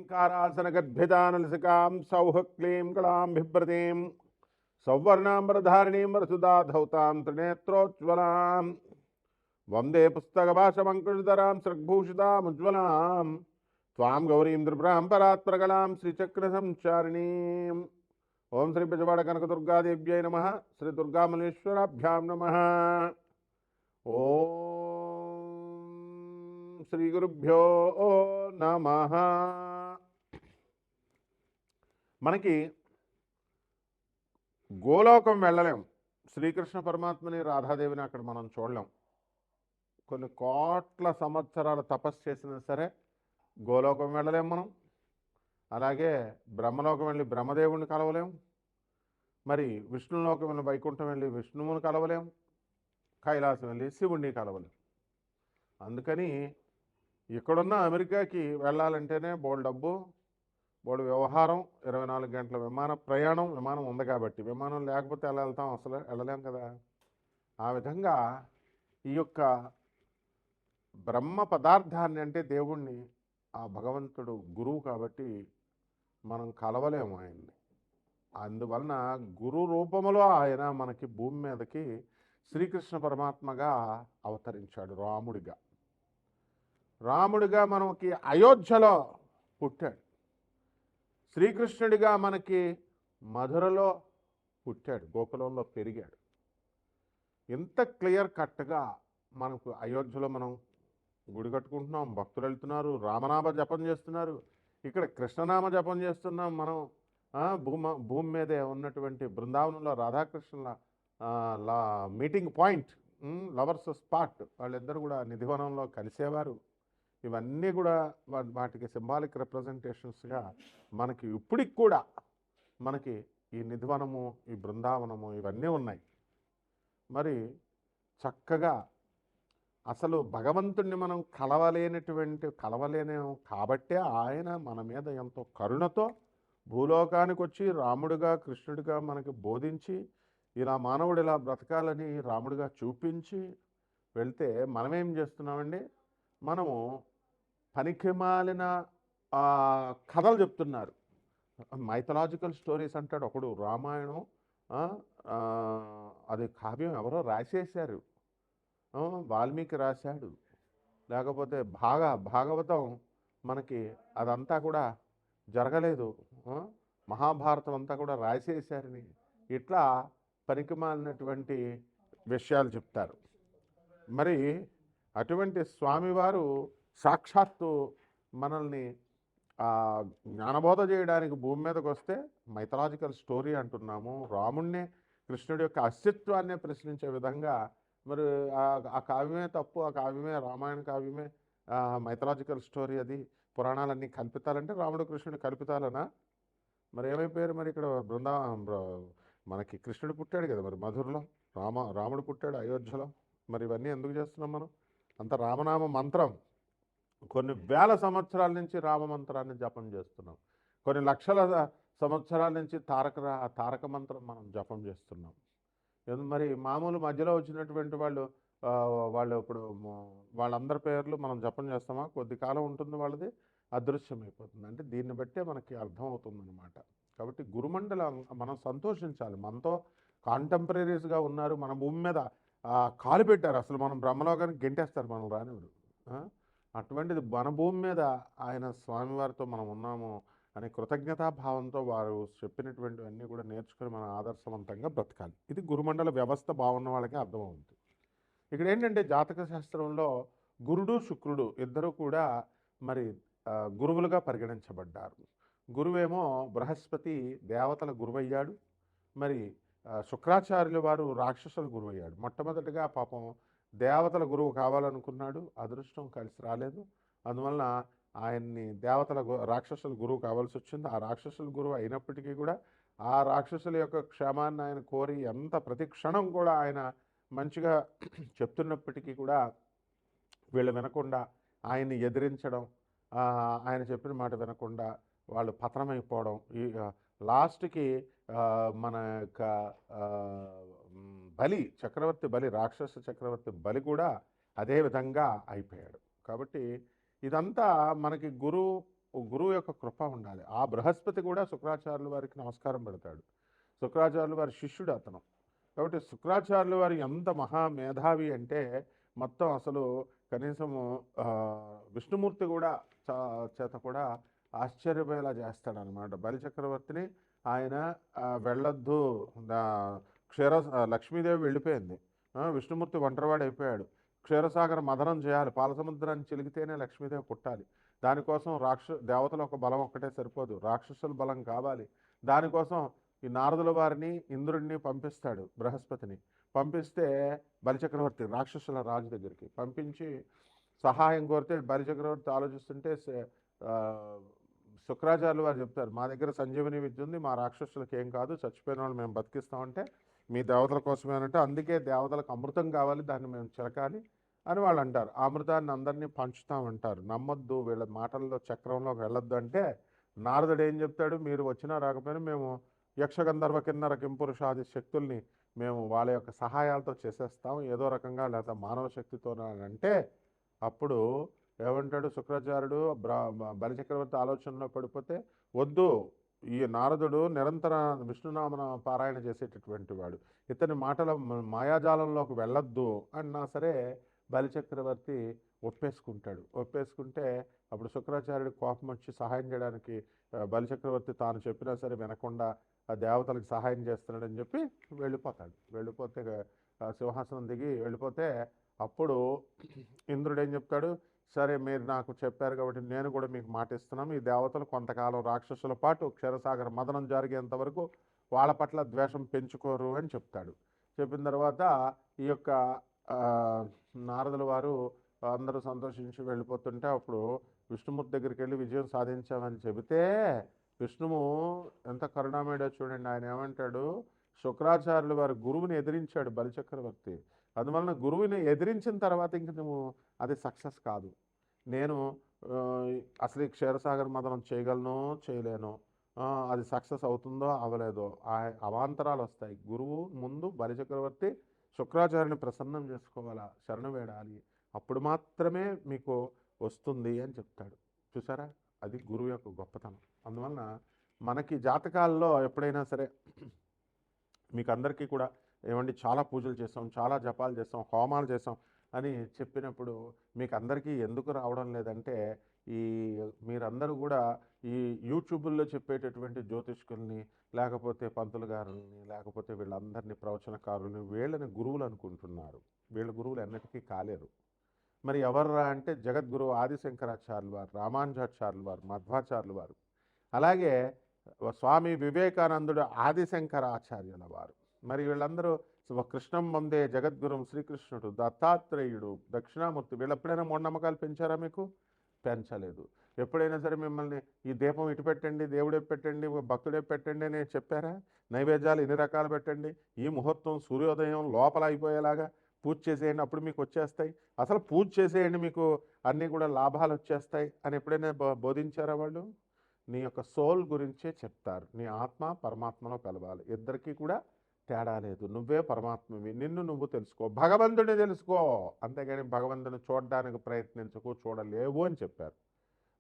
ह्रीङ्कारासनगद्भिदानलसिकां सौः क्लीं कलां बिभ्रतीं सौवर्णाम्बरधारिणीं वरसुदाधौतां त्रिनेत्रोज्ज्वलां वन्दे पुस्तकभाषमङ्कुशधरां सृग्भूषितामुज्ज्वलां त्वां गौरीं त्रिपुरां परात्परकलां श्रीचक्रसंचारिणीम्। ओं श्री बेजवाड़कनकदुर्गादेव्यै नमः। श्री दुर्गामल्लेश्वराभ्यां नमः। ओं श्री गुरुभ्यो नमः। మనకి గోలోకం వెళ్ళలేం, శ్రీకృష్ణ పరమాత్మని రాధాదేవిని అక్కడ మనం చూడలేం. కొన్ని కోట్ల సంవత్సరాలు తపస్సు చేసినా సరే గోలోకం వెళ్ళలేం మనం. అలాగే బ్రహ్మలోకం వెళ్ళి బ్రహ్మదేవుని కలవలేం, మరి విష్ణులోకం వెళ్ళి వైకుంఠం వెళ్ళి విష్ణువుని కలవలేం, కైలాసం వెళ్ళి శివుణ్ణి కలవలేం. అందుకని ఇక్కడున్న అమెరికాకి వెళ్ళాలంటేనే బోల్డ్ డబ్బు, బోల్డ్ వ్యవహారం, 24 గంటల విమాన ప్రయాణం. విమానం ఉంది కాబట్టి, విమానం లేకపోతే ఎలా వెళ్తాం? అసలు వెళ్ళలేం కదా. ఆ విధంగా ఈ యొక్క బ్రహ్మ పదార్థాన్ని అంటే దేవుణ్ణి, ఆ భగవంతుడు గురువు కాబట్టి మనం కలవలేము ఆయన్ని. అందువలన గురు రూపంలో ఆయన మనకి భూమి మీదకి శ్రీకృష్ణ పరమాత్మగా అవతరించాడు. రాముడిగా మనకి అయోధ్యలో పుట్టాడు. శ్రీకృష్ణుడిగా మనకి మధురలో పుట్టాడు, గోకులంలో పెరిగాడు. ఇంత క్లియర్ కట్గా మనకు అయోధ్యలో మనం గుడి కట్టుకుంటున్నాం, భక్తులు వెళ్తున్నారు, రామనామ జపం చేస్తున్నారు, ఇక్కడ కృష్ణనామ జపం చేస్తున్నాం మనం. భూమి మీదే ఉన్నటువంటి బృందావనంలో రాధాకృష్ణుల మీటింగ్ పాయింట్, లవర్స్ స్పాట్, వాళ్ళిద్దరు కూడా నిధివనంలో కలిసేవారు. ఇవన్నీ కూడా వాటికి సింబాలిక్ రిప్రజెంటేషన్స్గా మనకి ఇప్పటికి కూడా మనకి ఈ నిధివనము, ఈ బృందావనము ఇవన్నీ ఉన్నాయి. మరి చక్కగా అసలు భగవంతుణ్ణి మనం కలవలేము కాబట్టే ఆయన మన మీద ఎంతో కరుణతో భూలోకానికి వచ్చి రాముడిగా కృష్ణుడిగా మనకి బోధించి, ఇలా మానవుడు ఇలా బ్రతకాలని రాముడిగా చూపించి వెళ్తే మనమేం చేస్తున్నామండి? మనము పనికిమాలిన కథలు చెప్తున్నారు. మైథలాజికల్ స్టోరీస్ అంటాడు ఒకడు. రామాయణం అది కావ్యం ఎవరో రాసేశారు, వాల్మీకి రాశాడు. లేకపోతే భాగవతం మనకి అదంతా కూడా జరగలేదు, మహాభారతం అంతా కూడా రాసేశారని ఇట్లా పనికిమాలినటువంటి విషయాలు చెప్తారు. మరి అటువంటి స్వామివారు సాక్షాత్తు మనల్ని జ్ఞానబోధ చేయడానికి భూమి మీదకి వస్తే మైథలాజికల్ స్టోరీ అంటున్నాము. రాముణ్ణే, కృష్ణుడి యొక్క అస్తిత్వాన్నే ప్రశ్నించే విధంగా మరి ఆ కావ్యమే తప్పు, ఆ కావ్యమే రామాయణ కావ్యమే మైథలాజికల్ స్టోరీ, అది పురాణాలన్నీ కల్పితాలంటే రాముడు కృష్ణుడు కల్పితాలనా? మరి ఏమైపోయారు? మరి ఇక్కడ మనకి కృష్ణుడు పుట్టాడు కదా, మరి మధురలో రాముడు పుట్టాడు అయోధ్యలో. మరి ఇవన్నీ ఎందుకు చేస్తున్నాం మనం? అంత రామనామ మంత్రం కొన్ని వేల సంవత్సరాల నుంచి రామమంత్రాన్ని జపం చేస్తున్నాం, కొన్ని లక్షల సంవత్సరాల నుంచి తారక మంత్రం మనం జపం చేస్తున్నాం. మరి మామూలు మధ్యలో వచ్చినటువంటి వాళ్ళు ఇప్పుడు వాళ్ళందరి పేర్లు మనం జపం చేస్తామా? కొద్ది కాలం ఉంటుంది, వాళ్ళది అదృశ్యమైపోతుంది. అంటే దీన్ని బట్టే మనకి అర్థమవుతుందన్నమాట. కాబట్టి గురుమండల మనం సంతోషించాలి. మనతో కాంటెంపరీస్గా ఉన్నారు, మన భూమి మీద కాలు పెట్టారు. అసలు మనం బ్రహ్మలోకానికి గెంటేస్తారు, మనం రానివారు. అటువంటిది మన భూమి మీద ఆయన స్వామివారితో మనం ఉన్నాము అనే కృతజ్ఞతాభావంతో వారు చెప్పినటువంటివన్నీ కూడా నేర్చుకుని మనం ఆదర్శవంతంగా బ్రతకాలి. ఇది గురుమండల వ్యవస్థ బాగున్న వాళ్ళకి అర్థమవుతుంది. ఇక్కడ ఏంటంటే జాతక శాస్త్రంలో గురుడు శుక్రుడు ఇద్దరు కూడా మరి గురువులుగా పరిగణించబడ్డారు. గురువేమో బృహస్పతి దేవతల గురువయ్యాడు, మరి శుక్రాచార్యుల వారు రాక్షసుల గురువయ్యాడు. మొట్టమొదటిగా పాపం దేవతల గురువు కావాలనుకున్నాడు, అదృష్టం కలిసి రాలేదు. అందువలన ఆయన్ని రాక్షసుల గురువు కావాల్సి వచ్చింది. ఆ రాక్షసుల గురువు అయినప్పటికీ కూడా ఆ రాక్షసుల యొక్క క్షేమాన్ని ఆయన కోరి ఎంత ప్రతి క్షణం కూడా ఆయన మంచిగా చెప్తున్నప్పటికీ కూడా వీళ్ళు వినకుండా ఆయన్ని ఎదిరించడం, ఆయన చెప్పిన మాట వినకుండా వాళ్ళు పతనమైపోవడం, ఈ లాస్ట్కి మన యొక్క బలి చక్రవర్తి బలి, రాక్షస చక్రవర్తి బలి కూడా అదే విధంగా అయిపోయాడు. కాబట్టి ఇదంతా మనకి గురు గురువు యొక్క కృప ఉండాలి. ఆ బృహస్పతి కూడా శుక్రాచార్యుల వారికి నమస్కారం పెడతాడు. శుక్రాచార్యుల వారి శిష్యుడు అతను. కాబట్టి శుక్రాచార్యుల వారు ఎంత మహామేధావి అంటే మొత్తం అసలు కనీసము విష్ణుమూర్తి కూడా చేత కూడా ఆశ్చర్యపోయేలా చేస్తాడనమాట. బలిచక్రవర్తిని ఆయన వెళ్ళొద్దు, లక్ష్మీదేవి వెళ్ళిపోయింది, విష్ణుమూర్తి ఒంటరివాడు అయిపోయాడు, క్షీరసాగర మదనం చేయాలి, పాలసముద్రాన్ని చిలికితేనే లక్ష్మీదేవి పుట్టాలి, దానికోసం దేవతల ఒక బలం ఒక్కటే సరిపోదు, రాక్షసుల బలం కావాలి. దానికోసం ఈ నారదుల వారిని ఇంద్రుడిని పంపిస్తాడు, బృహస్పతిని పంపిస్తే బలిచక్రవర్తి రాక్షసుల రాజు దగ్గరికి పంపించి సహాయం కోరితే బలిచక్రవర్తి ఆలోచిస్తుంటే శుక్రాచార్యులు వారు చెప్తారు, మా దగ్గర సంజీవని విద్య ఉంది, మా రాక్షసులకు ఏం కాదు, చచ్చిపోయిన వాళ్ళు మేము బతికిస్తామంటే మీ దేవతల కోసమే అంటే, అందుకే దేవతలకు అమృతం కావాలి, దాన్ని మేము చిలకాలి అని వాళ్ళు అంటారు. ఆ అమృతాన్ని అందరినీ పంచుతామంటారు. నమ్మొద్దు, వీళ్ళ మాటల్లో చక్రంలోకి వెళ్ళొద్దు అంటే నారదుడు ఏం చెప్తాడు, మీరు వచ్చినా రాకపోయినా మేము యక్షగంధర్వ కిన్నర కింపురుషాది శక్తుల్ని మేము వాళ్ళ యొక్క సహాయాలతో చేసేస్తాం ఏదో రకంగా, లేదా మానవ శక్తితో అంటే అప్పుడు ఏమంటాడు శుక్రాచార్యుడు, బలిచక్రవర్తి ఆలోచనలో పడిపోతే, వద్దు, ఈ నారదుడు నిరంతర విష్ణునామన పారాయణ చేసేటటువంటి వాడు, ఇతని మాటల మాయాజాలంలోకి వెళ్ళొద్దు అన్నా సరే బలిచక్రవర్తి ఒప్పేసుకుంటాడు. ఒప్పేసుకుంటే అప్పుడు శుక్రాచార్యుడు కోపం వచ్చి సహాయం చేయడానికి బలిచక్రవర్తి తాను చెప్పినా సరే వినకుండా ఆ దేవతలకు సహాయం చేస్తున్నాడని చెప్పి వెళ్ళిపోతాడు. వెళ్ళిపోతే సింహాసనం దిగి వెళ్ళిపోతే అప్పుడు ఇంద్రుడు ఏం చెప్తాడు, సరే మీరు నాకు చెప్పారు కాబట్టి నేను కూడా మీకు మాట ఇస్తున్నాను, ఈ దేవతలు కొంతకాలం రాక్షసుల పాటు క్షీరసాగర మదనం జరిగేంత వరకు వాళ్ళ పట్ల ద్వేషం పెంచుకోరు అని చెప్తాడు. చెప్పిన తర్వాత ఈ యొక్క నారదుల వారు అందరూ సంతోషించి వెళ్ళిపోతుంటే అప్పుడు విష్ణుమూర్తి దగ్గరికి వెళ్ళి విజయం సాధించామని చెబితే విష్ణువు ఎంత కరుణామయుడో చూడండి. ఆయన ఏమంటాడు, శుక్రాచార్యులు వారి గురువుని ఎదిరించాడు బలిచక్రవర్తి, అందువలన గురువుని ఎదిరించిన తర్వాత ఇంక నువ్వు అది సక్సెస్ కాదు, నేను అసలు ఈ క్షీరసాగర్ మదనం చేయగలను చేయలేను, అది సక్సెస్ అవుతుందో అవ్వలేదో, అవాంతరాలు వస్తాయి. గురువు ముందు బలిచక్రవర్తి శుక్రాచార్యుని ప్రసన్నం చేసుకోవాలా, శరణు వేడాలి, అప్పుడు మాత్రమే మీకు వస్తుంది అని చెప్తాడు. చూసారా, అది గురువు యొక్క గొప్పతనం. అందువలన మనకి జాతకాల్లో ఎప్పుడైనా సరే మీకు అందరికీ కూడా ఏమండి చాలా పూజలు చేస్తాం, చాలా జపాలు చేస్తాం, హోమాలు చేస్తాం అని చెప్పినప్పుడు మీకు అందరికీ ఎందుకు రావడం లేదంటే, ఈ మీరందరూ కూడా ఈ యూట్యూబుల్లో చెప్పేటటువంటి జ్యోతిష్కుల్ని, లేకపోతే పంతులు గారుల్ని, లేకపోతే వీళ్ళందరినీ ప్రవచనకారుల్ని, వీళ్ళని గురువులు అనుకుంటున్నారు. వీళ్ళ గురువులు ఎన్నటికీ కాలేరు. మరి ఎవర్రా అంటే జగద్గురువు ఆదిశంకరాచార్యులు వారు, రామానుజాచార్యులు వారు, మధ్వాచార్యులు వారు, అలాగే స్వామి వివేకానందుడు ఆదిశంకరాచార్యుల వారు. మరి వీళ్ళందరూ కృష్ణం వందే జగద్గురుం శ్రీకృష్ణుడు, దత్తాత్రేయుడు, దక్షిణామూర్తి, వీళ్ళు ఎప్పుడైనా మూఢనమ్మకాలు పెంచారా మీకు? పెంచలేదు. ఎప్పుడైనా సరే మిమ్మల్ని ఈ దీపం ఇటు పెట్టండి, దేవుడే పెట్టండి, భక్తుడే పెట్టండి అని చెప్పారా? నైవేద్యాలు ఎన్ని రకాలు పెట్టండి, ఈ ముహూర్తం సూర్యోదయం లోపల అయిపోయేలాగా పూజ చేసేయండి, అప్పుడు మీకు వచ్చేస్తాయి, అసలు పూజ చేసేయండి మీకు అన్నీ కూడా లాభాలు వచ్చేస్తాయి అని ఎప్పుడైనా బోధించారా వాళ్ళు? నీ యొక్క సోల్ గురించే చెప్తారు. నీ ఆత్మ పరమాత్మలో కలవాలి, ఇద్దరికీ కూడా తేడా లేదు, నువ్వే పరమాత్మవి, నిన్ను నువ్వు తెలుసుకో, భగవంతుడిని తెలుసుకో, అంతేగాని భగవంతుని చూడడానికి ప్రయత్నించకు, చూడలేవు అని చెప్పారు.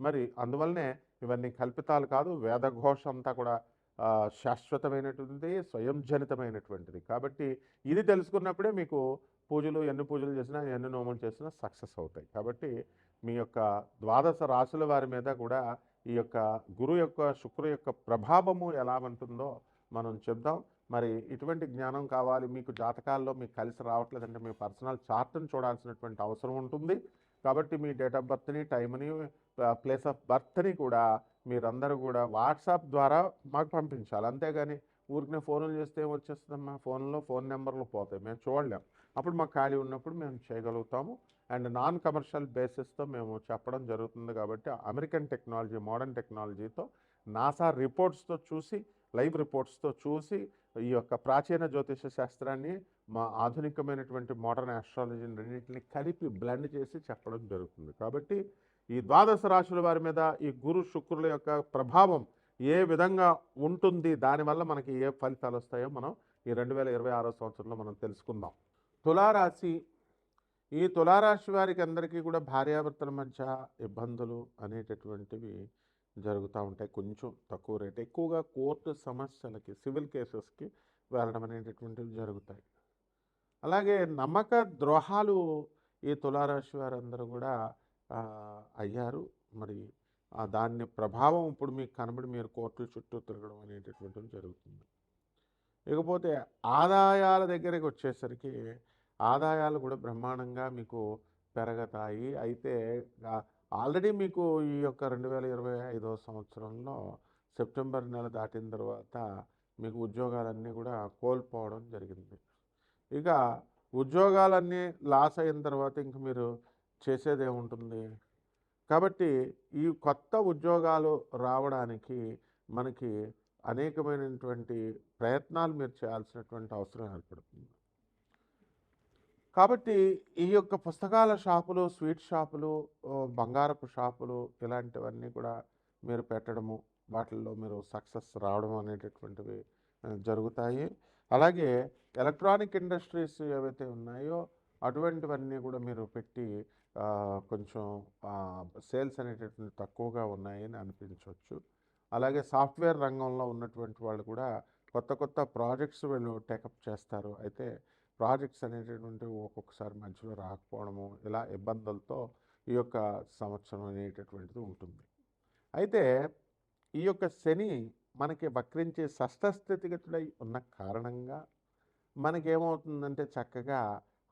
మరి అందువల్లనే ఇవన్నీ కల్పితాలు కాదు, వేదఘోష అంతా కూడా శాశ్వతమైనటువంటిది, స్వయంజనితమైనటువంటిది. కాబట్టి ఇది తెలుసుకున్నప్పుడే మీకు పూజలు ఎన్ని పూజలు చేసినా ఎన్ని నోములు చేసినా సక్సెస్ అవుతాయి. కాబట్టి మీ యొక్క ద్వాదశ రాశుల వారి మీద కూడా ఈ యొక్క గురు యొక్క శుక్రు యొక్క ప్రభావము ఎలా ఉంటుందో మనం చెప్దాం. మరి ఇటువంటి జ్ఞానం కావాలి మీకు, జాతకాల్లో మీకు కలిసి రావట్లేదంటే మీ పర్సనల్ చార్ట్ని చూడాల్సినటువంటి అవసరం ఉంటుంది. కాబట్టి మీ డేట్ ఆఫ్ బర్త్ని, టైంని, ప్లేస్ ఆఫ్ బర్త్ని కూడా మీరందరూ కూడా వాట్సాప్ ద్వారా మాకు పంపించాలి. అంతేగాని ఊరికనే ఫోన్లు చేస్తే ఏమొచ్చేస్తుందమ్మా, ఫోన్లో ఫోన్ నెంబర్లు పోతాయి, మేము చూడలేం. అప్పుడు మాకు ఖాళీ ఉన్నప్పుడు మేము చేయగలుగుతాము. అండ్ నాన్ కమర్షియల్ బేసిస్తో మేము చెప్పడం జరుగుతుంది. కాబట్టి అమెరికన్ టెక్నాలజీ, మోడర్న్ టెక్నాలజీతో, నాసా రిపోర్ట్స్తో చూసి, లైవ్ రిపోర్ట్స్తో చూసి ఈ యొక్క ప్రాచీన జ్యోతిష శాస్త్రాన్ని మా ఆధునికమైనటువంటి మోడర్న్ ఆస్ట్రాలజీని రెండింటిని కలిపి బ్లెండ్ చేసి చెప్పడం జరుగుతుంది. కాబట్టి ఈ ద్వాదశ రాశుల వారి మీద ఈ గురు శుక్రుల యొక్క ప్రభావం ఏ విధంగా ఉంటుంది, దానివల్ల మనకి ఏ ఫలితాలు వస్తాయో మనం ఈ 2026 సంవత్సరంలో మనం తెలుసుకుందాం. తులారాశి, ఈ తులారాశి వారికి అందరికీ కూడా భార్యాభర్తల మధ్య ఇబ్బందులు అనేటటువంటివి జరుగుతూ ఉంటాయి. కొంచెం తక్కువ రేట్. ఎక్కువగా కోర్టు సమస్యలకి, సివిల్ కేసెస్‌కి వెళ్ళడం అనేటటువంటివి జరుగుతాయి. అలాగే నమ్మక ద్రోహాలు ఈ తులారాశి వారందరూ కూడా అయ్యారు. మరి దాని ప్రభావం ఇప్పుడు మీకు కనబడి మీరు కోర్టుల చుట్టూ తిరగడం అనేటటువంటిది జరుగుతుంది. ఇకపోతే ఆదాయాల దగ్గరికి వచ్చేసరికి ఆదాయాలు కూడా బ్రహ్మాండంగా మీకు పెరగతాయి. అయితే ఆల్రెడీ మీకు ఈ యొక్క 2025వ సంవత్సరంలో సెప్టెంబర్ నెల దాటిన తర్వాత మీకు ఉద్యోగాలన్నీ కూడా కోల్పోవడం జరిగింది. ఇక ఉద్యోగాలన్నీ లాస్ అయిన తర్వాత ఇంక మీరు చేసేదేముంటుంది? కాబట్టి ఈ కొత్త ఉద్యోగాలు రావడానికి మనకి అనేకమైనటువంటి ప్రయత్నాలు మీరు చేయాల్సినటువంటి అవసరం ఏర్పడుతుంది. కాబట్టి ఈ యొక్క పుస్తకాల షాపులు, స్వీట్ షాపులు, బంగారపు షాపులు ఇలాంటివన్నీ కూడా మీరు పెట్టడము, వాటిల్లో మీరు సక్సెస్ రావడం అనేటటువంటివి జరుగుతాయి. అలాగే ఎలక్ట్రానిక్ ఇండస్ట్రీస్ ఏవైతే ఉన్నాయో అటువంటివన్నీ కూడా మీరు పెట్టి కొంచెం సేల్స్ అనేటటువంటి తక్కువగా ఉన్నాయని అనిపించవచ్చు. అలాగే సాఫ్ట్వేర్ రంగంలో ఉన్నటువంటి వాళ్ళు కూడా కొత్త కొత్త ప్రాజెక్ట్స్ వీళ్ళు టేకప్ చేస్తారు. అయితే ప్రాజెక్ట్స్ అనేటటువంటివి ఒక్కొక్కసారి మధ్యలో రాకపోవడము, ఇలా ఇబ్బందులతో ఈ యొక్క సంవత్సరం అనేటటువంటిది ఉంటుంది. అయితే ఈ యొక్క శని మనకి వక్రించి షష్ఠ స్థితిగతుడై ఉన్న కారణంగా మనకేమవుతుందంటే చక్కగా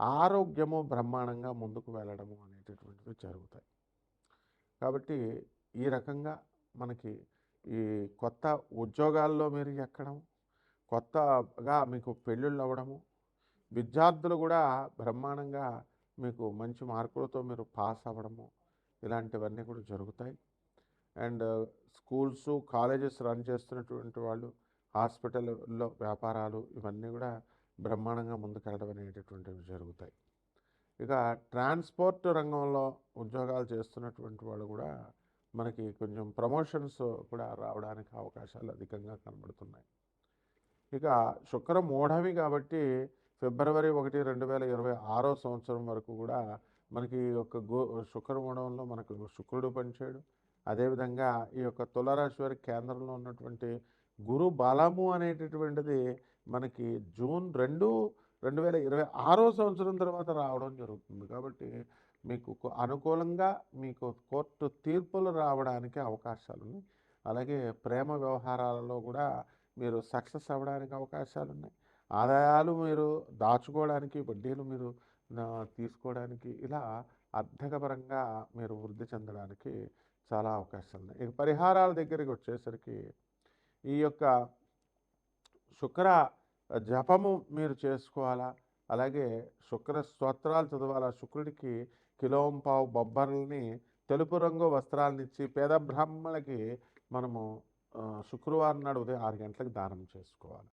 ఆరోగ్యము బ్రహ్మాండంగా ముందుకు వెళ్ళడము అనేటటువంటివి జరుగుతాయి. కాబట్టి ఈ రకంగా మనకి ఈ కొత్త ఉద్యోగాల్లో మీరు ఎక్కడం, కొత్తగా మీకు పెళ్ళిళ్ళు అవ్వడము, విద్యార్థులు కూడా బ్రహ్మాండంగా మీకు మంచి మార్కులతో మీరు పాస్ అవ్వడము, ఇలాంటివన్నీ కూడా జరుగుతాయి. అండ్ స్కూల్స్, కాలేజెస్ రన్ చేస్తున్నటువంటి వాళ్ళు, హాస్పిటల్లో వ్యాపారాలు, ఇవన్నీ కూడా బ్రహ్మాండంగా ముందుకెళ్ళడం అనేటటువంటివి జరుగుతాయి. ఇక ట్రాన్స్పోర్ట్ రంగంలో ఉద్యోగాలు చేస్తున్నటువంటి వాళ్ళు కూడా మనకి కొంచెం ప్రమోషన్స్ కూడా రావడానికి అవకాశాలు అధికంగా కనబడుతున్నాయి. ఇక శుక్ర మూఢమి కాబట్టి ఫిబ్రవరి 1, 2026 సంవత్సరం వరకు కూడా మనకి ఒక శుక్రమూఢంలో మనకు శుక్రుడు పనిచేయడు. అదేవిధంగా ఈ యొక్క తులారాశి వారి కేంద్రంలో ఉన్నటువంటి గురు బలము అనేటటువంటిది మనకి జూన్ 2, 2026 సంవత్సరం తర్వాత రావడం జరుగుతుంది. కాబట్టి మీకు అనుకూలంగా మీకు కోర్టు తీర్పులు రావడానికి అవకాశాలు ఉన్నాయి. అలాగే ప్రేమ వ్యవహారాలలో కూడా మీరు సక్సెస్ అవ్వడానికి అవకాశాలు ఉన్నాయి. ఆదాయాలు మీరు దాచుకోవడానికి, వడ్డీలు మీరు తీసుకోవడానికి, ఇలా ఆర్థికపరంగా మీరు వృద్ధి చెందడానికి చాలా అవకాశాలు ఉన్నాయి. ఇక పరిహారాల దగ్గరికి వచ్చేసరికి ఈ యొక్క శుక్ర జపము మీరు చేసుకోవాలా. అలాగే శుక్ర స్తోత్రాలు చదవాలా. శుక్రుడికి కిలోంపావు బొబ్బర్లని తెలుపు రంగు వస్త్రాలనిచ్చి పేద బ్రాహ్మణులకి మనము శుక్రవారం నాడు ఉదయం 6 గంటలకు దానం చేసుకోవాలి.